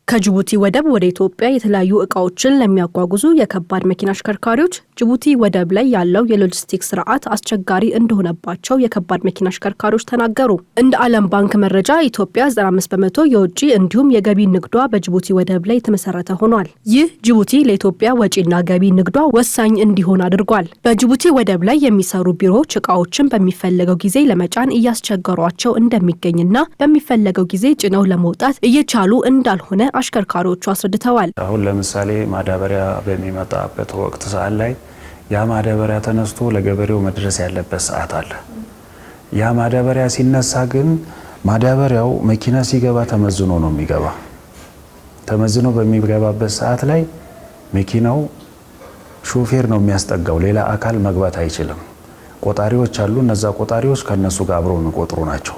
ከጅቡቲ ወደብ ወደ ኢትዮጵያ የተለያዩ እቃዎችን ለሚያጓጉዙ የከባድ መኪና አሽከርካሪዎች ጅቡቲ ወደብ ላይ ያለው የሎጂስቲክስ ስርዓት አስቸጋሪ እንደሆነባቸው የከባድ መኪና አሽከርካሪዎች ተናገሩ። እንደ ዓለም ባንክ መረጃ ኢትዮጵያ 95% የውጪ እንዲሁም የገቢ ንግዷ በጅቡቲ ወደብ ላይ የተመሰረተ ሆኗል። ይህ ጅቡቲ ለኢትዮጵያ ወጪና ገቢ ንግዷ ወሳኝ እንዲሆን አድርጓል። በጅቡቲ ወደብ ላይ የሚሰሩ ቢሮዎች እቃዎችን በሚፈለገው ጊዜ ለመጫን እያስቸገሯቸው እንደሚገኝና በሚፈለገው ጊዜ ጭነው ለመውጣት እየቻሉ እንዳልሆነ አሽከርካሪዎቹ አስረድተዋል። አሁን ለምሳሌ ማዳበሪያ በሚመጣበት ወቅት ሰዓት ላይ ያ ማዳበሪያ ተነስቶ ለገበሬው መድረስ ያለበት ሰዓት አለ። ያ ማዳበሪያ ሲነሳ ግን ማዳበሪያው መኪና ሲገባ ተመዝኖ ነው የሚገባ። ተመዝኖ በሚገባበት ሰዓት ላይ መኪናው ሾፌር ነው የሚያስጠጋው፣ ሌላ አካል መግባት አይችልም። ቆጣሪዎች አሉ። እነዛ ቆጣሪዎች ከነሱ ጋር አብረው የሚቆጥሩ ናቸው።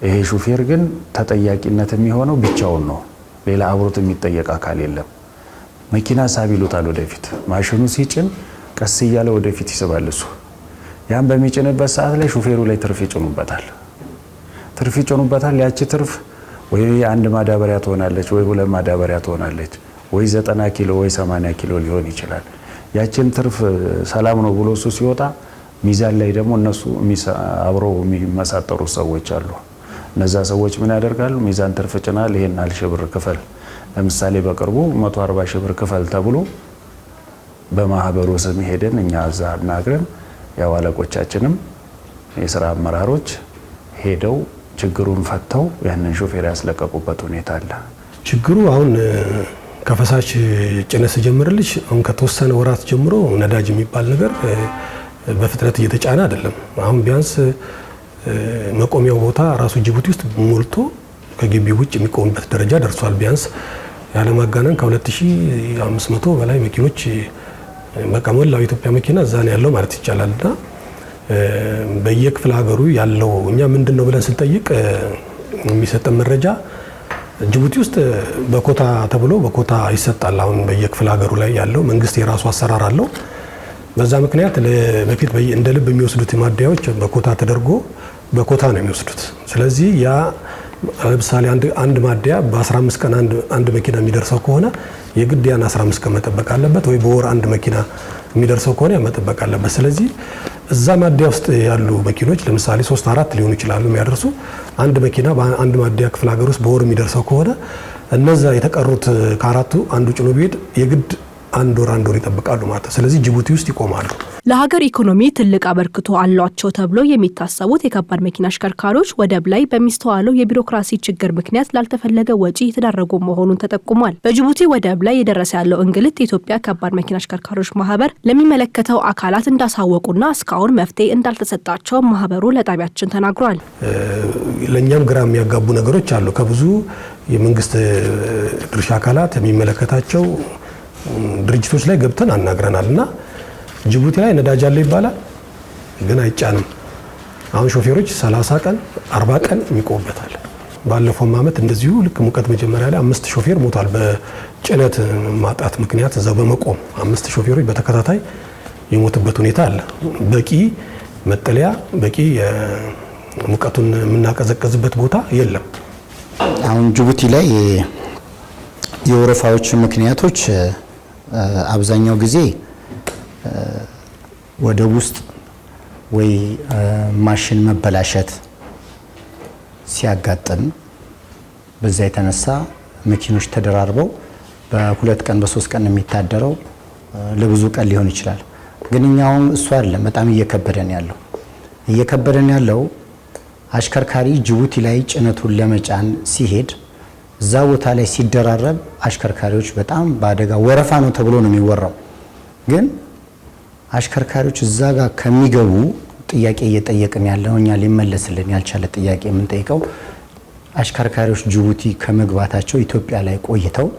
ይሄ ሾፌር ግን ተጠያቂነት የሚሆነው ብቻውን ነው። ሌላ አብሮት የሚጠየቅ አካል የለም። መኪና ሳብ ይሉታል። ወደፊት ማሽኑ ሲጭን ቀስ እያለ ወደፊት ይስባል እሱ። ያን በሚጭንበት ሰዓት ላይ ሾፌሩ ላይ ትርፍ ይጭኑበታል። ያቺ ትርፍ ወይ አንድ ማዳበሪያ ትሆናለች፣ ወይ ሁለት ማዳበሪያ ትሆናለች፣ ወይ 90 ኪሎ ወይ 80 ኪሎ ሊሆን ይችላል። ያቺን ትርፍ ሰላም ነው ብሎ እሱ ሲወጣ ሚዛን ላይ ደግሞ እነሱ አብረው የሚመሳጠሩ ሰዎች አሉ። እነዛ ሰዎች ምን ያደርጋሉ? ሚዛን ትርፍ ጭናል፣ ይሄን አልሽ ብር ክፈል። ለምሳሌ በቅርቡ 140 ሺህ ብር ክፈል ተብሎ በማህበሩ ስም ሄደን እኛ እዛ አናግረን ያው አለቆቻችንም የሥራ አመራሮች ሄደው ችግሩን ፈተው ያንን ሾፌር ያስለቀቁበት ሁኔታ አለ። ችግሩ አሁን ከፈሳሽ ጭነት ጀምርልሽ አሁን ከተወሰነ ወራት ጀምሮ ነዳጅ የሚባል ነገር በፍጥነት እየተጫነ አይደለም። አሁን ቢያንስ መቆሚያው ቦታ ራሱ ጅቡቲ ውስጥ ሞልቶ ከግቢው ውጭ የሚቆምበት ደረጃ ደርሷል። ቢያንስ ያለማጋነን ከ2500 በላይ መኪኖች በቃ ሞላው ኢትዮጵያ መኪና እዛ ነው ያለው ማለት ይቻላልና በየክፍለ ሀገሩ ያለው እኛ ምንድነው ብለን ስንጠይቅ የሚሰጠን መረጃ ጅቡቲ ውስጥ በኮታ ተብሎ በኮታ ይሰጣል። አሁን በየክፍለ ሀገሩ ላይ ያለው መንግስት የራሱ አሰራር አለው። በዛ ምክንያት በፊት እንደ ልብ የሚወስዱት ማደያዎች በኮታ ተደርጎ በኮታ ነው የሚወስዱት። ስለዚህ ያ ለምሳሌ አንድ ማደያ በ15 ቀን አንድ መኪና የሚደርሰው ከሆነ የግድ ያን 15 ቀን መጠበቅ አለበት፣ ወይ በወር አንድ መኪና የሚደርሰው ከሆነ መጠበቅ አለበት። ስለዚህ እዛ ማደያ ውስጥ ያሉ መኪኖች ለምሳሌ 3-4 ሊሆኑ ይችላሉ የሚያደርሱ። አንድ መኪና በአንድ ማደያ ክፍለ ሀገር ውስጥ በወር የሚደርሰው ከሆነ እነዛ የተቀሩት ከአራቱ አንዱ ጭኖ ቢሄድ የግድ አንድ ወር ይጠብቃሉ ማለት ነው። ስለዚህ ጅቡቲ ውስጥ ይቆማሉ። ለሀገር ኢኮኖሚ ትልቅ አበርክቶ አሏቸው ተብሎ የሚታሰቡት የከባድ መኪና አሽከርካሪዎች ወደብ ላይ በሚስተዋለው የቢሮክራሲ ችግር ምክንያት ላልተፈለገ ወጪ የተዳረጉ መሆኑን ተጠቁሟል። በጅቡቲ ወደብ ላይ የደረሰ ያለው እንግልት የኢትዮጵያ ከባድ መኪና አሽከርካሪዎች ማህበር ለሚመለከተው አካላት እንዳሳወቁና እስካሁን መፍትሄ እንዳልተሰጣቸው ማህበሩ ለጣቢያችን ተናግሯል። ለኛም ግራ የሚያጋቡ ነገሮች አሉ። ከብዙ የመንግስት ድርሻ አካላት የሚመለከታቸው ድርጅቶች ላይ ገብተን አናግረናልና ጅቡቲ ላይ ነዳጅ አለ ይባላል፣ ግን አይጫንም። አሁን ሾፌሮች 30 ቀን 40 ቀን የሚቆሙበታል። ባለፈው ዓመት እንደዚሁ ልክ ሙቀት መጀመሪያ ላይ 5 ሾፌር ሞቷል በጭነት ማጣት ምክንያት እዛው በመቆም 5 ሾፌሮች በተከታታይ የሞቱበት ሁኔታ አለ። በቂ መጠለያ፣ በቂ ሙቀቱን የምናቀዘቅዝበት ቦታ የለም። አሁን ጅቡቲ ላይ የወረፋዎች ምክንያቶች አብዛኛው ጊዜ ወደብ ውስጥ ወይ ማሽን መበላሸት ሲያጋጥም በዛ የተነሳ መኪኖች ተደራርበው በ2 ቀን በ3 ቀን የሚታደረው ለብዙ ቀን ሊሆን ይችላል። ግን እኛው እሱ አይደለም በጣም እየከበደን ያለው አሽከርካሪ ጅቡቲ ላይ ጭነቱን ለመጫን ሲሄድ እዛ ቦታ ላይ ሲደራረብ አሽከርካሪዎች በጣም በአደጋ ወረፋ ነው ተብሎ ነው የሚወራው። ግን አሽከርካሪዎች እዛ ጋር ከሚገቡ ጥያቄ እየጠየቅን ያለው እኛ ሊመለስልን ያልቻለ ጥያቄ የምንጠይቀው አሽከርካሪዎች ጅቡቲ ከመግባታቸው ኢትዮጵያ ላይ ቆይተው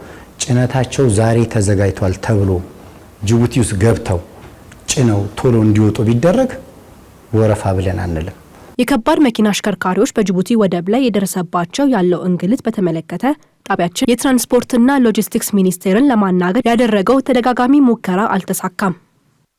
ጭነታቸው ዛሬ ተዘጋጅቷል ተብሎ ጅቡቲ ውስጥ ገብተው ጭነው ቶሎ እንዲወጡ ቢደረግ ወረፋ ብለን አንልም። የከባድ መኪና አሽከርካሪዎች በጅቡቲ ወደብ ላይ የደረሰባቸው ያለው እንግልት በተመለከተ ጣቢያችን የትራንስፖርትና ሎጂስቲክስ ሚኒስቴርን ለማናገር ያደረገው ተደጋጋሚ ሙከራ አልተሳካም።